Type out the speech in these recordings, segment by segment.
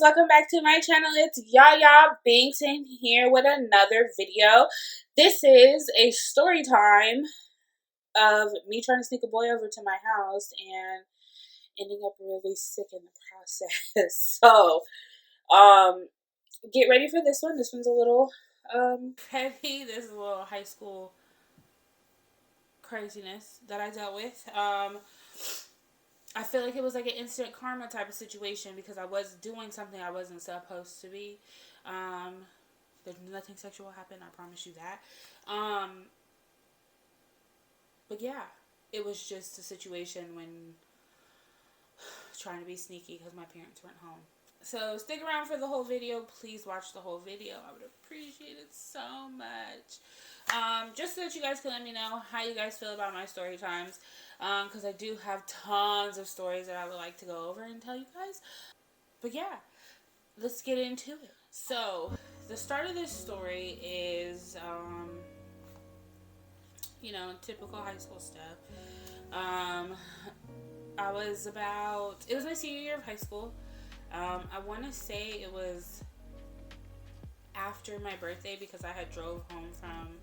welcome back to my channel. It's Yaya Binks in here with another video. This is a story time of me trying to sneak a boy over to my house and ending up really sick in the process. So, get ready for this one. This one's a little heavy. This is a little high school craziness that I dealt with. I feel like it was like an instant karma type of situation because I was doing something I wasn't supposed to be. There's nothing sexual happened, I promise you that. But yeah, it was just a situation when trying to be sneaky because my parents weren't home. So stick around for the whole video. Please watch the whole video. I would appreciate it so much. Just so that you guys can let me know how you guys feel about my story times. Because I do have tons of stories that I would like to go over and tell you guys. But yeah, let's get into it. So, the start of this story is, typical high school stuff. It was my senior year of high school. I want to say it was after my birthday because I had drove home from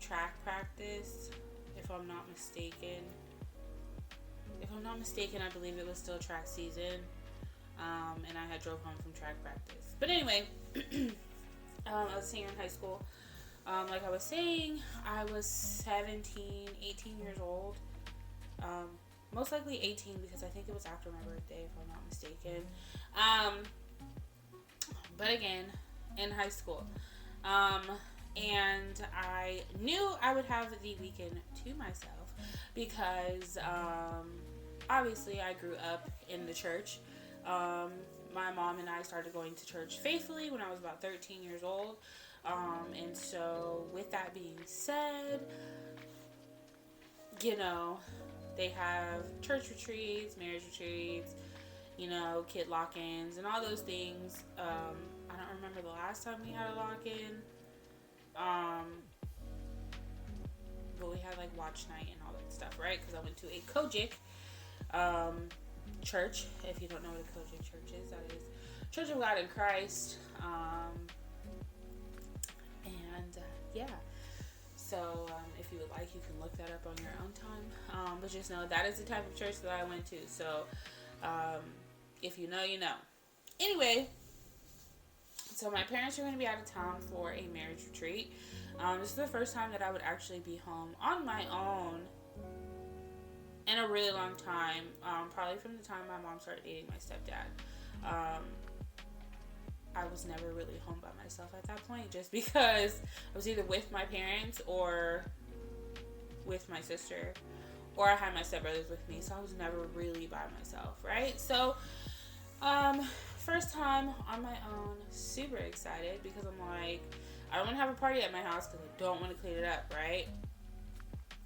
track practice, if I'm not mistaken. I believe it was still track season, and I had drove home from track practice. But anyway, I was a senior in high school. Like I was saying, I was 17, 18 years old. Most likely 18 because I think it was after my birthday, if I'm not mistaken. But again, in high school. And I knew I would have the weekend to myself because, obviously I grew up in the church. My mom and I started going to church faithfully when I was about 13 years old. And so with that being said, they have church retreats, marriage retreats, kid lock-ins and all those things. I don't remember the last time we had a lock-in. But we had like watch night and all that stuff, right? Because I went to a Kojic church. If you don't know what a Kojic church is, that is Church of God in Christ. Yeah. So if you would like, you can look that up on your own time. But just know that is the type of church that I went to. So if you know, you know. Anyway, so my parents are going to be out of town for a marriage retreat. This is the first time that I would actually be home on my own in a really long time. Probably from the time my mom started dating my stepdad. I was never really home by myself at that point, just because I was either with my parents or with my sister, or I had my stepbrothers with me, so I was never really by myself, right? So, first time on my own, super excited because I'm like, I don't want to have a party at my house because I don't want to clean it up, right?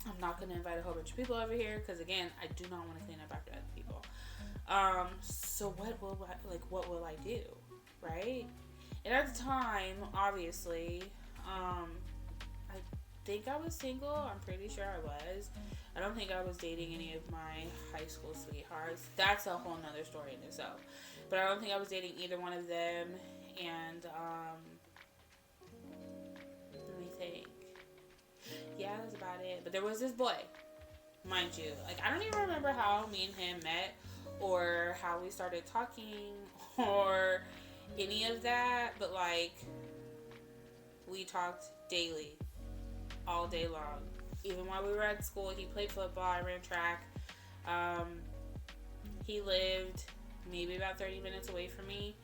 I'm not going to invite a whole bunch of people over here because, again, I do not want to clean up after other people. So what will I do, right? And at the time, obviously, I think I was single. I'm pretty sure I was. I don't think I was dating any of my high school sweethearts. That's a whole nother story in itself. But I don't think I was dating either one of them. And, let me think. Yeah, that's about it. But there was this boy, mind you. Like, I don't even remember how me and him met, or how we started talking, or any of that. But, like, we talked daily, all day long. Even while we were at school, he played football, I ran track. He lived maybe about 30 minutes away from me.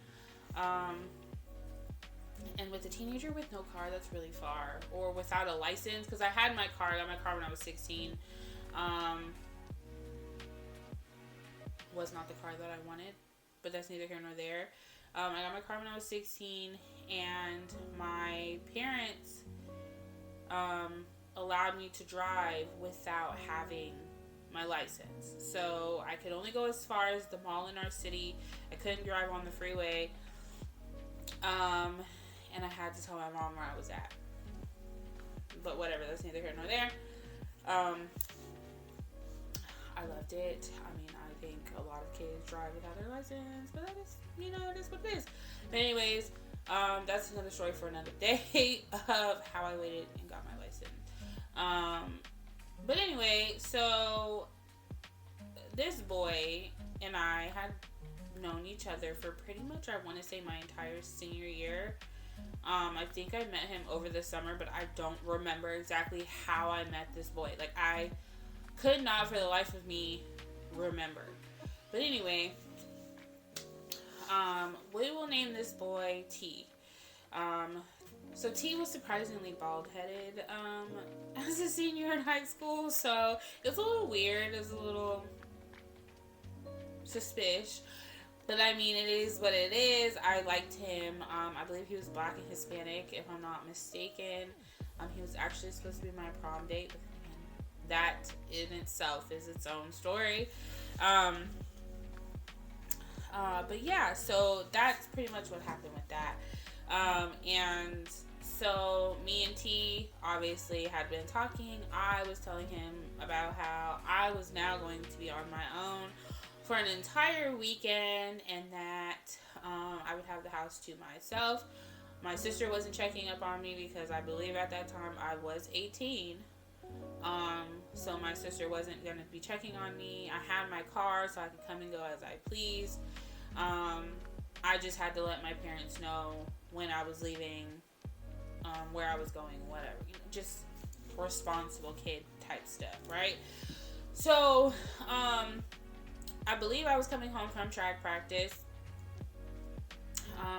And with a teenager with no car, that's really far. Or without a license, because I had my car. I got my car when I was 16. Was not the car that I wanted, but that's neither here nor there. I got my car when I was 16, and my parents allowed me to drive without having my license. So I could only go as far as the mall in our city. I couldn't drive on the freeway. And I had to tell my mom where I was at. But whatever, that's neither here nor there. I love loved it. I mean, I think a lot of kids drive without their license, but that is, it is what it is. But anyways, that's another story for another day of how I waited and got my license. But anyway, so this boy and I had known each other for pretty much, I want to say, my entire senior year. I think I met him over the summer, but I don't remember exactly how I met this boy. Like, I could not for the life of me remember. But anyway, we will name this boy T. So T was surprisingly bald-headed as a senior in high school, so it was a little weird. It was a little suspicious. But I mean, it is what it is. I liked him. I believe he was Black and Hispanic, if I'm not mistaken. He was actually supposed to be my prom date. That in itself is its own story. But yeah, so that's pretty much what happened with that. And so me and T obviously had been talking. I was telling him about how I was now going to be on my own for an entire weekend, and that I would have the house to myself. My sister wasn't checking up on me because I believe at that time I was 18. So my sister wasn't going to be checking on me. I had my car so I could come and go as I pleased. I just had to let my parents know when I was leaving, where I was going, whatever. Just responsible kid type stuff, right? So, I believe I was coming home from track practice.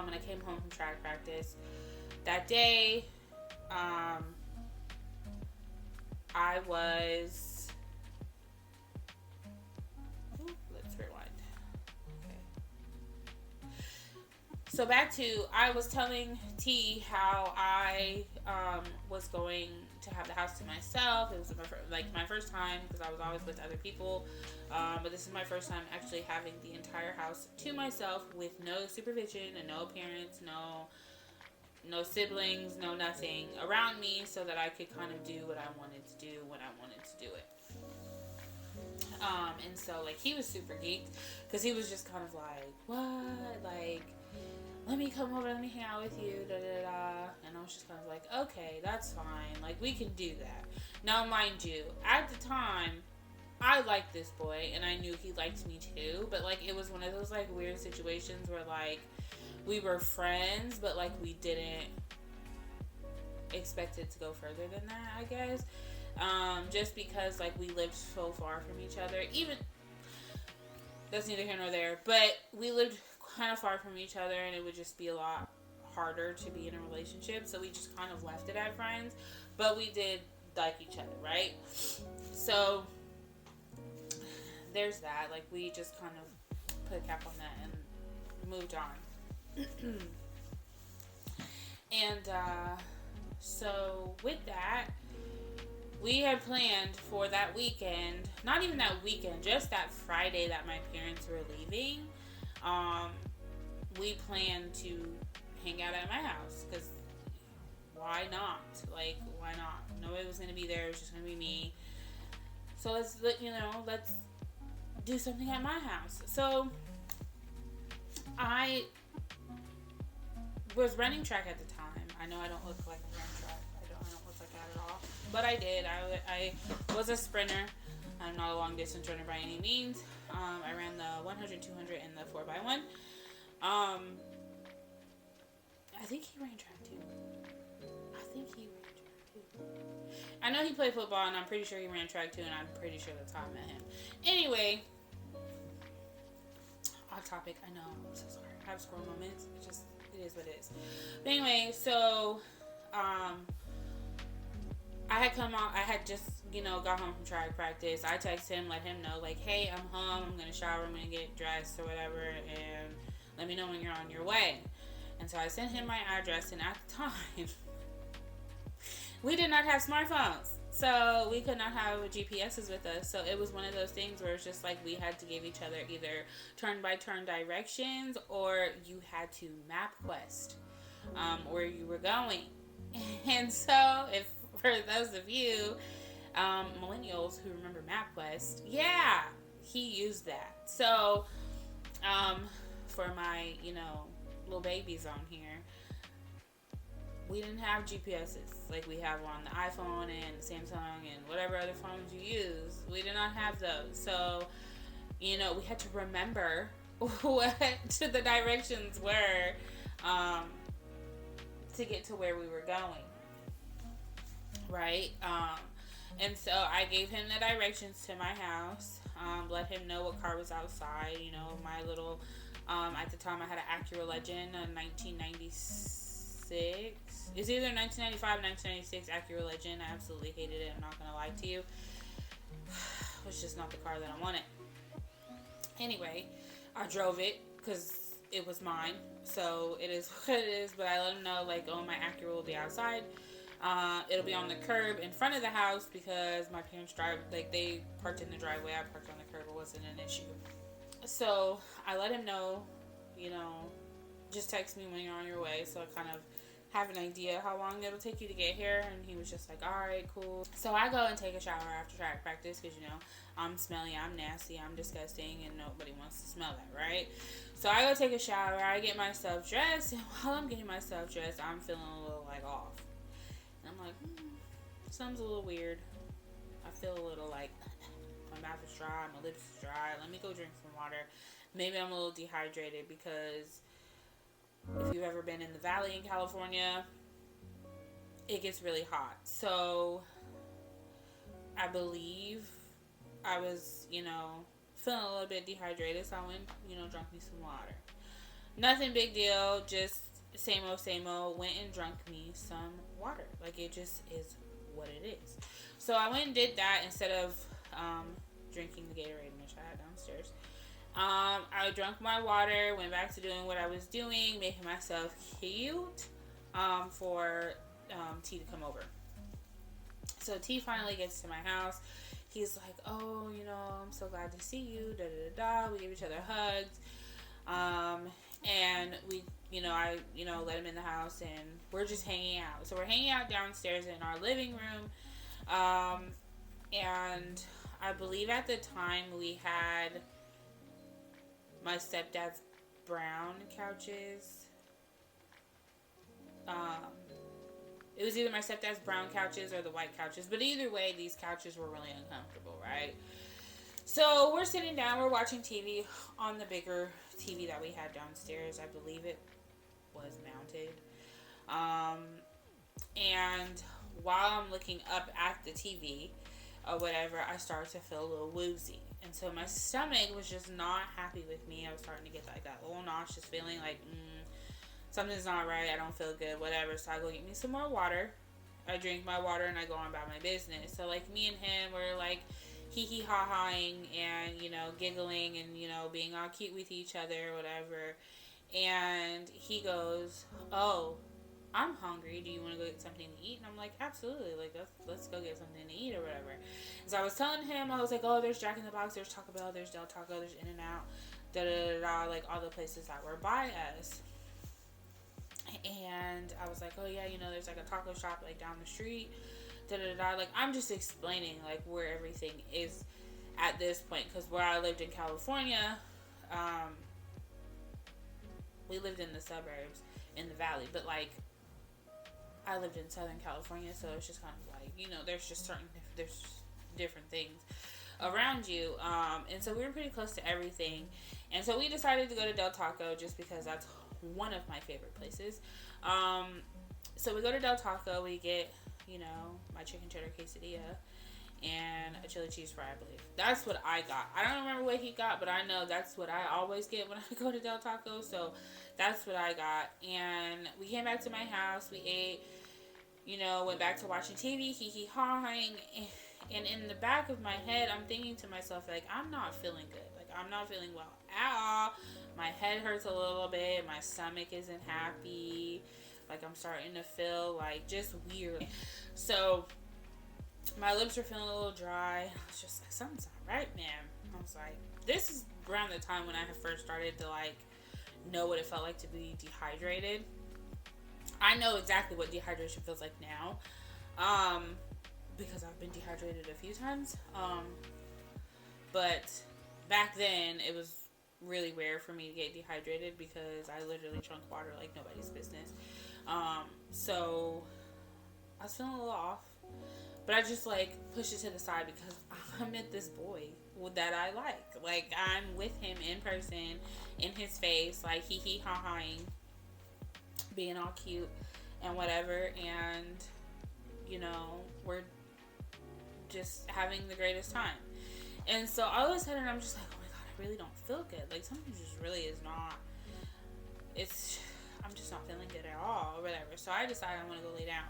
And I came home from track practice that day. I was... let's rewind. Okay. So back to, I was telling T how I was going to have the house to myself. It was my first time, because I was always with other people. But this is my first time actually having the entire house to myself with no supervision and no parents, no siblings, no nothing around me, so that I could kind of do what I wanted to do when I wanted to do it. And so, like, he was super geeked, because he was just kind of like, what? Like, let me come over, let me hang out with you, da-da-da. And I was just kind of like, okay, that's fine. Like, we can do that. Now, mind you, at the time, I liked this boy, and I knew he liked me too, but, like, it was one of those, like, weird situations where, like, we were friends, but, like, we didn't expect it to go further than that, I guess. Just because, like, we lived so far from each other. Even, that's neither here nor there, but we lived kind of far from each other, and it would just be a lot harder to be in a relationship, so we just kind of left it at friends, but we did like each other, right? So there's that. Like, we just kind of put a cap on that and moved on. And so with that, we had planned for that weekend, not even that weekend, just that Friday that my parents were leaving. We planned to hang out at my house, because why not? Like, why not? Nobody was going to be there. It was just going to be me. So let's do something at my house. So I was running track at the time. I know I don't look like I ran track. I don't look like that at all. But I did. I was a sprinter. I'm not a long distance runner by any means. I ran the 100, 200, and the 4x1. I think he ran track too. I know he played football, and I'm pretty sure he ran track too, and I'm pretty sure that's how I met him. Anyway, off topic. I know. I'm so sorry. I have squirrel moments. It is what it is. But anyway, so I had just, got home from track practice. I texted him, let him know, like, hey, I'm home. I'm going to shower. I'm going to get dressed or whatever. And let me know when you're on your way. And so I sent him my address. And at the time, we did not have smartphones. So we could not have GPSs with us. So it was one of those things where it's just like we had to give each other either turn-by-turn directions, or you had to MapQuest where you were going. And so for those of you millennials who remember MapQuest, yeah, he used that. So, for my, little babies on here, we didn't have GPSs like we have on the iPhone and Samsung and whatever other phones you use. We did not have those. So, we had to remember what the directions were to get to where we were going. Right? And so I gave him the directions to my house, let him know what car was outside. My little, at the time I had an Acura Legend, a 1996. It's either 1995 or 1996 Acura Legend. I absolutely hated it. I'm not going to lie to you. It was just not the car that I wanted. Anyway, I drove it because it was mine. So it is what it is. But I let him know, like, my Acura will be outside. It'll be on the curb in front of the house because my parents drive, like, they parked in the driveway. I parked on the curb. It wasn't an issue. So I let him know, just text me when you're on your way. So I kind of have an idea how long it'll take you to get here. And he was just like, all right, cool. So I go and take a shower after track practice because, I'm smelly, I'm nasty, I'm disgusting, and nobody wants to smell that, right? So I go take a shower. I get myself dressed. And while I'm getting myself dressed, I'm feeling a little, like, off. And I'm like, something's a little weird. I feel a little like my mouth is dry, my lips is dry. Let me go drink some water. Maybe I'm a little dehydrated because if you've ever been in the valley in California, it gets really hot. So I believe I was, feeling a little bit dehydrated. So I went, drank me some water. Nothing big deal. Just same old. Went and drank me some water. Like, it just is what it is. So I went and did that instead of drinking the Gatorade, which I had downstairs. I drank my water, went back to doing what I was doing, making myself cute for T to come over. So T finally gets to my house. He's like, oh, I'm so glad to see you, da-da-da-da. We give each other hugs. And we, I, let him in the house and we're just hanging out. So we're hanging out downstairs in our living room. And I believe at the time we had my stepdad's brown couches. It was either my stepdad's brown couches or the white couches. But either way, these couches were really uncomfortable, right? So we're sitting down, we're watching TV on the bigger TV that we had downstairs. I believe it was mounted. And while I'm looking up at the TV or whatever, I started to feel a little woozy. And so my stomach was just not happy with me. I was starting to get like that little nauseous feeling like, something's not right. I don't feel good, whatever. So I go get me some more water. I drink my water and I go on about my business. So like me and him were like hee ha haing and, giggling and, being all cute with each other or whatever. And he goes, oh, I'm hungry. Do you want to go get something to eat? And I'm like, absolutely. Like, let's go get something to eat or whatever. So I was telling him, I was like, oh, there's Jack in the Box, there's Taco Bell, there's Del Taco, there's In-N-Out, da-da-da-da, like all the places that were by us. And I was like, oh yeah, there's like a taco shop like down the street, da-da-da-da. Like, I'm just explaining like where everything is at this point. Because where I lived in California, we lived in the suburbs in the valley, but like I lived in Southern California, so it's just kind of like, there's different things around you. And so we were pretty close to everything. And so we decided to go to Del Taco just because that's one of my favorite places. So we go to Del Taco, we get, my chicken cheddar quesadilla and a chili cheese fry, I believe. That's what I got. I don't remember what he got, but I know that's what I always get when I go to Del Taco. So that's what I got. And we came back to my house, we ate, went back to watching TV, hee hawing. And in the back of my head, I'm thinking to myself, like, I'm not feeling good. Like, I'm not feeling well at all. My head hurts a little bit. My stomach isn't happy. Like, I'm starting to feel, like, just weird. So, my lips are feeling a little dry. I was just like, something's not right, man. I was like, this is around the time when I had first started to, like, know what it felt like to be dehydrated. I know exactly what dehydration feels like now. Because I've been dehydrated a few times. But back then it was really rare for me to get dehydrated because I literally drunk water like nobody's business. So I was feeling a little off, but I just like pushed it to the side because I met this boy that I like. Like, I'm with him in person, in his face, like hee hee ha haing, being all cute and whatever, and you know, we're just having the greatest time. And so all of a sudden I'm just like, oh my god, I really don't feel good. Like, something just really is not, it's, I'm just not feeling good at all or whatever. So I decided I want to go lay down.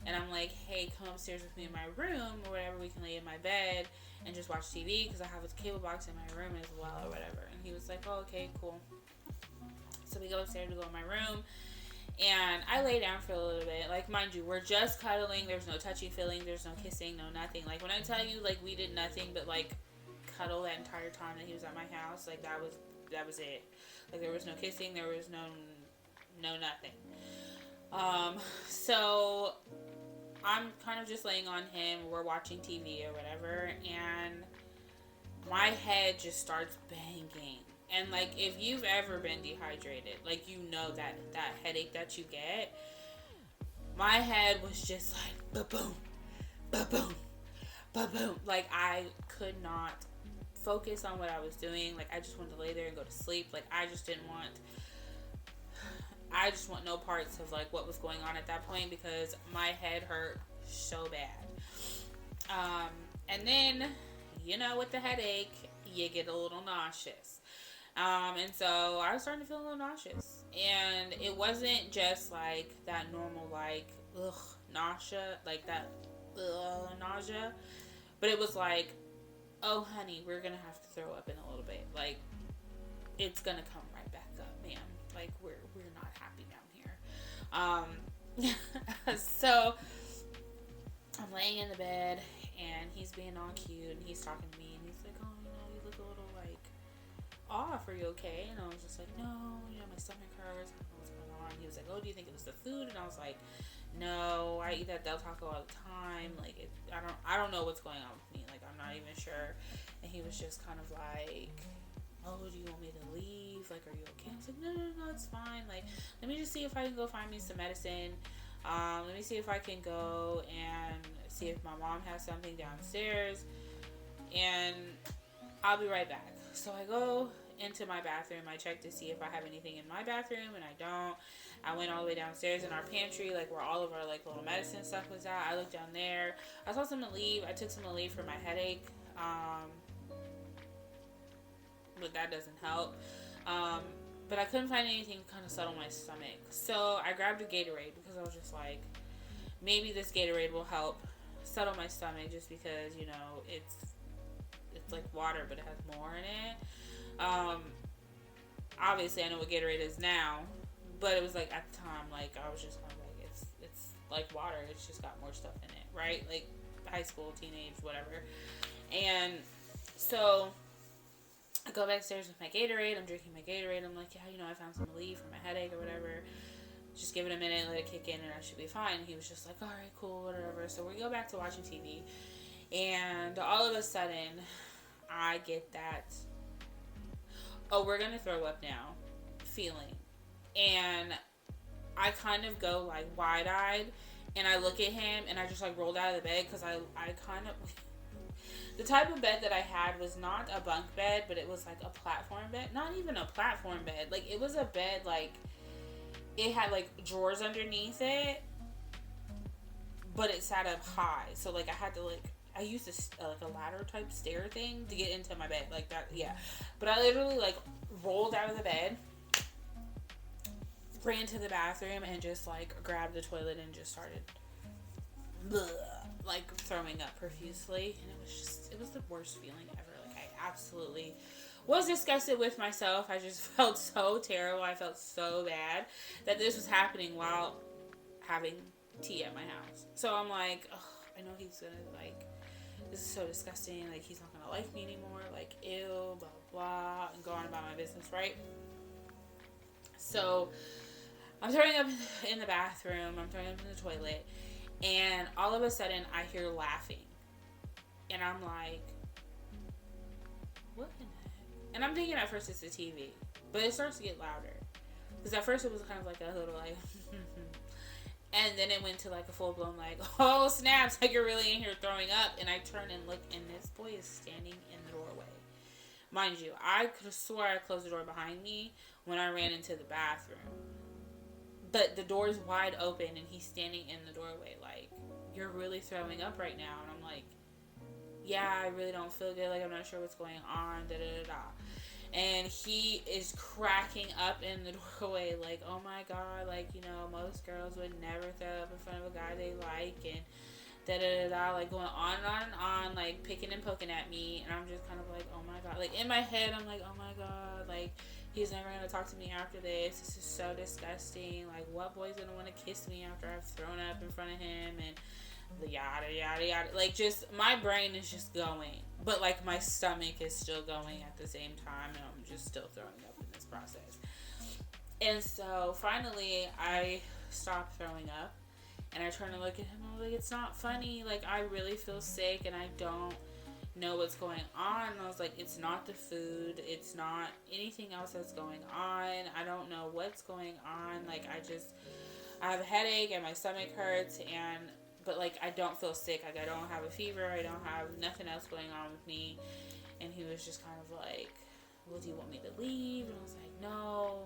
And I'm like, hey, come upstairs with me in my room or whatever. We can lay in my bed and just watch TV because I have a cable box in my room as well or whatever. And he was like, oh, okay, cool. So we go upstairs to go in my room. And I lay down for a little bit. Like, mind you, we're just cuddling. There's no touchy feeling. There's no kissing. No nothing. Like, when I tell you, like, we did nothing but, like, cuddle that entire time that he was at my house. Like, that was it. Like, there was no kissing. There was no nothing. So I'm kind of just laying on him. We're watching TV or whatever. And my head just starts banging. And, like, if you've ever been dehydrated, like, you know that headache that you get. My head was just like, ba-boom, ba-boom, ba-boom. Like, I could not focus on what I was doing. Like, I just wanted to lay there and go to sleep. Like, I just want no parts of, like, what was going on at that point because my head hurt so bad. And then, you know, with the headache, you get a little nauseous. And so I was starting to feel a little nauseous. And it wasn't just like that normal, like, nausea, like that, nausea. But it was like, oh, honey, we're going to have to throw up in a little bit. Like, it's going to come right back up, ma'am. Like, we're not happy down here. So I'm laying in the bed, and he's being all cute, and he's talking to me, and he's like, oh, you know, you look a little, like, off, are you okay? And I was just like, no, you know, my stomach hurts, I don't know what's going on. He was like, oh, do you think it was the food? And I was like, no, I eat that Del Taco all the time, like, I don't know what's going on with me, like, I'm not even sure. And he was just kind of like, oh, do you want me to leave, like, are you okay? I was like, no, it's fine, like, let me just see if I can go find me some medicine. Let me see if I can go and see if my mom has something downstairs, and I'll be right back. So I go into my bathroom. I check to see if I have anything in my bathroom, and I don't. I went all the way downstairs in our pantry, like, where all of our, like, little medicine stuff was at. I looked down there. I saw some Aleve. I took some Aleve for my headache, but that doesn't help. But I couldn't find anything to kind of settle my stomach. So I grabbed a Gatorade because I was just like, maybe this Gatorade will help settle my stomach, just because, you know, it's like water, but it has more in it. Obviously I know what Gatorade is now, but it was like, at the time, like, I was just kind of like, it's like water, it's just got more stuff in it, right? Like, high school, teenage, whatever. And so I go backstairs with my Gatorade. I'm drinking my Gatorade. I'm like, yeah, you know, I found some relief for my headache or whatever. Just give it a minute, let it kick in, and I should be fine. And he was just like, all right, cool, whatever. So we go back to watching TV, and all of a sudden, I get that, oh, we're gonna throw up now feeling. And I kind of go, like, wide-eyed, and I look at him, and I just, like, rolled out of the bed, because I kind of, the type of bed that I had was not a bunk bed, but it was, like, a platform bed. Not even a platform bed. Like, it was a bed, like, it had, like, drawers underneath it, but it sat up high. So, like, I had to, like, I used like a ladder type stair thing to get into my bed, like that, yeah. But I literally, like, rolled out of the bed, ran to the bathroom, and just, like, grabbed the toilet and just started, like, throwing up profusely. And it was the worst feeling ever. Like, I absolutely was disgusted with myself. I just felt so terrible. I felt so bad that this was happening while having tea at my house. So I'm like, oh, I know he's gonna, like, this is so disgusting, like, he's not gonna like me anymore, like, ew, blah, blah, and go on about my business, right? So I'm throwing up in the bathroom, I'm throwing up in the toilet, and all of a sudden I hear laughing, and I'm like, what in the heck? And I'm thinking at first it's the TV, but it starts to get louder. Because at first it was kind of like a little like, and then it went to like a full blown like, oh snaps, like you're really in here throwing up. And I turn and look, and this boy is standing in the doorway. Mind you, I could have swore I closed the door behind me when I ran into the bathroom. But the door's wide open, and he's standing in the doorway like, you're really throwing up right now. And I'm like, yeah, I really don't feel good. Like, I'm not sure what's going on. Da da da da. And he is cracking up in the doorway like, oh my God, like, you know, most girls would never throw up in front of a guy they like, and da da da da, like going on and on and on, like picking and poking at me. And I'm just kind of like, oh my God, like in my head I'm like, oh my God, like he's never gonna talk to me after this. This is so disgusting. Like, what boy's gonna want to kiss me after I've thrown up in front of him? And the yada yada yada. Like, just my brain is just going, but like my stomach is still going at the same time, and I'm just still throwing up in this process. And so finally I stopped throwing up, and I turn to look at him, and I was like, it's not funny, like I really feel sick and I don't know what's going on. And I was like, it's not the food, it's not anything else that's going on, I don't know what's going on. Like, I have a headache and my stomach hurts, but like I don't feel sick, like I don't have a fever, I don't have nothing else going on with me. And he was just kind of like, well, do you want me to leave? And I was like, no.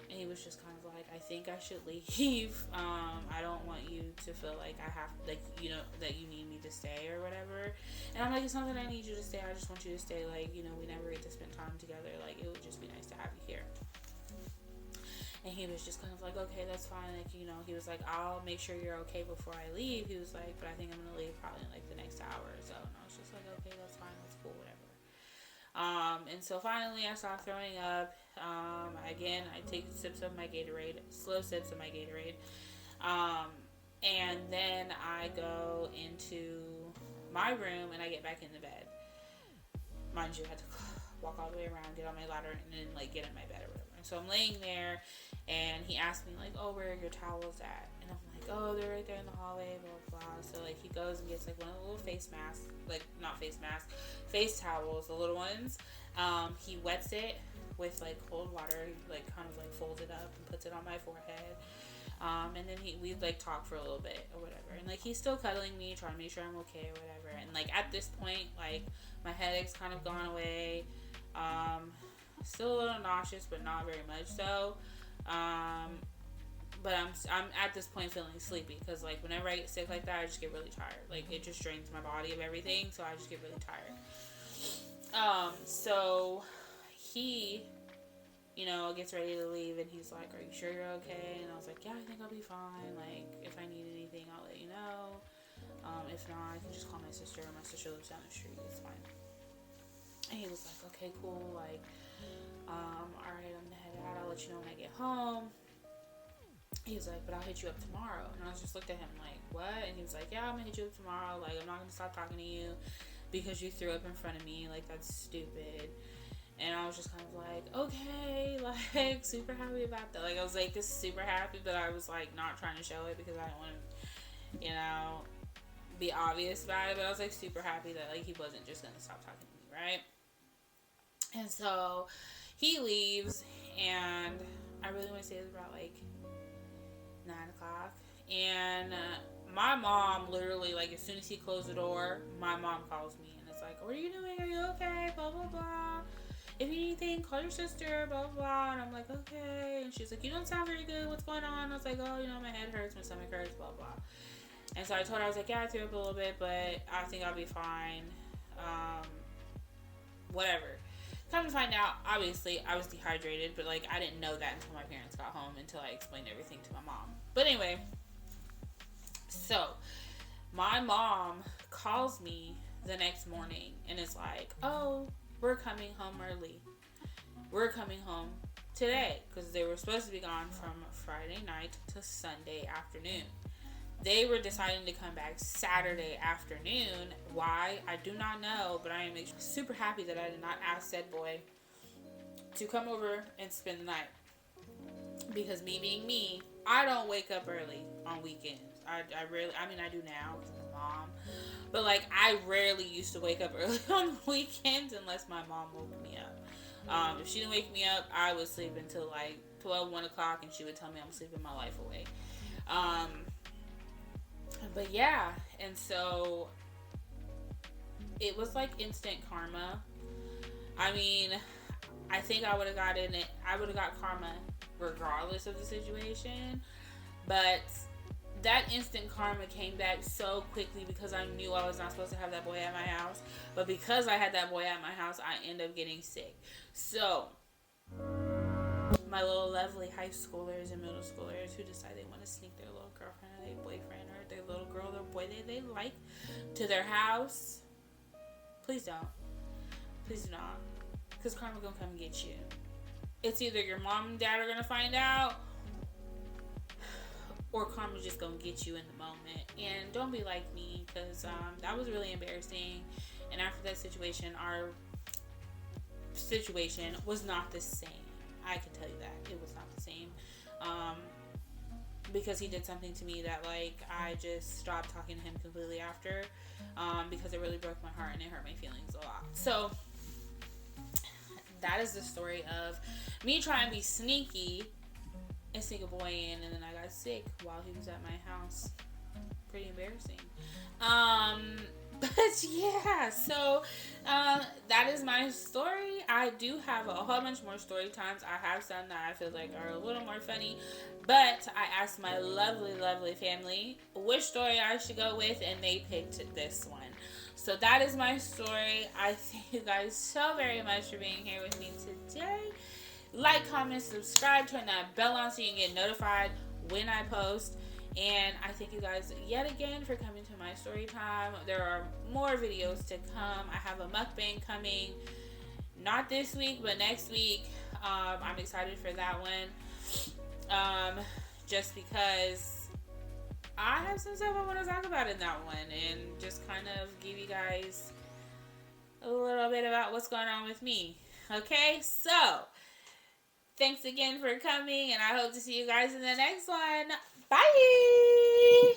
And he was just kind of like, I think I should leave. I don't want you to feel like I have, like, you know, that you need me to stay or whatever. And I'm like, it's not that I need you to stay, I just want you to stay. Like, you know, we never get to spend time together. Like, it would just be nice to have you here. And he was just kind of like, okay, that's fine. Like, you know, he was like, I'll make sure you're okay before I leave. He was like, but I think I'm going to leave probably in like the next hour or so. And I was just like, okay, that's fine. That's cool, whatever. And so finally I stopped throwing up. Again, I take sips of my Gatorade, slow sips of my Gatorade. And then I go into my room and I get back in the bed. Mind you, I had to walk all the way around, get on my ladder, and then like get in my bed or whatever. And so I'm laying there, and he asked me like, oh, where are your towels at? And I'm like, oh, they're right there in the hallway, blah blah. So like he goes and gets like one of the little face masks, like not face masks, face towels, the little ones. He wets it with like cold water, like kind of like folds it up and puts it on my forehead. And then we like talk for a little bit or whatever, and like he's still cuddling me, trying to make sure I'm okay or whatever. And like at this point, like my headache's kind of gone away. Still a little nauseous, but not very much so. But I'm at this point feeling sleepy, because like whenever I get sick like that, I just get really tired. Like, it just drains my body of everything, so I just get really tired. So he, you know, gets ready to leave, and he's like, are you sure you're okay? And I was like, yeah, I think I'll be fine. Like, if I need anything, I'll let you know. If not, I can just call my sister. My sister lives down the street. It's fine. And he was like, okay, cool. Like, alright, I'm gonna head out. I'll let you know when I get home. He was like, but I'll hit you up tomorrow. And I just looked at him like, what? And he was like, yeah, I'm gonna hit you up tomorrow. Like, I'm not gonna stop talking to you because you threw up in front of me. Like, that's stupid. And I was just kind of like, okay, like, super happy about that. Like, I was like, this is super happy, but I was like not trying to show it because I didn't want to, you know, be obvious about it. But I was like super happy that like he wasn't just gonna stop talking to me, right? And so he leaves, and I really want to say it was about like 9 o'clock. And my mom literally, like, as soon as he closed the door, my mom calls me and it's like, what are you doing? Are you okay? Blah, blah, blah. If you need anything, call your sister, blah, blah, blah. And I'm like, okay. And she's like, you don't sound very good. What's going on? I was like, oh, you know, my head hurts, my stomach hurts, blah, blah. And so I told her, I was like, yeah, I threw up a little bit, but I think I'll be fine. Whatever. Come to find out, obviously, I was dehydrated, but, like, I didn't know that until my parents got home, until I explained everything to my mom. But anyway, so, my mom calls me the next morning, and is like, oh, we're coming home early. We're coming home today, because they were supposed to be gone from Friday night to Sunday afternoon. They were deciding to come back Saturday afternoon. Why? I do not know, but I am super happy that I did not ask said boy to come over and spend the night. Because me being me, I don't wake up early on weekends. I do now because I'm a mom. But like, I rarely used to wake up early on weekends unless my mom woke me up. If she didn't wake me up, I would sleep until like 12, 1 o'clock, and she would tell me I'm sleeping my life away. Um, but yeah, and so it was like instant karma. I mean, I think I would have gotten it. I would have got karma regardless of the situation, but that instant karma came back so quickly because I knew I was not supposed to have that boy at my house. But because I had that boy at my house, I ended up getting sick. So, my little lovely high schoolers and middle schoolers who decide they want to sneak their little girlfriend or their boyfriend or their little girl or boy they like to their house, please don't. Please do not. Because karma gonna come get you. It's either your mom and dad are gonna find out, or karma's just gonna get you in the moment. And don't be like me, because that was really embarrassing. And after that situation, our situation was not the same. I can tell you that. It was not the same. Because he did something to me that, like, I just stopped talking to him completely after. Because it really broke my heart and it hurt my feelings a lot. So, that is the story of me trying to be sneaky and sneak a boy in, and then I got sick while he was at my house. Pretty embarrassing. But yeah, so that is my story. I do have a whole bunch more story times. I have some that I feel like are a little more funny, but I asked my lovely, lovely family which story I should go with, and they picked this one. So that is my story. I thank you guys so very much for being here with me today. Like, comment, subscribe, turn that bell on so you can get notified when I post. And I thank you guys yet again for coming to my story time. There are more videos to come. I have a mukbang coming. Not this week, but next week. I'm excited for that one. Just because I have some stuff I want to talk about in that one. And just kind of give you guys a little bit about what's going on with me. Okay? So, thanks again for coming. And I hope to see you guys in the next one. Bye!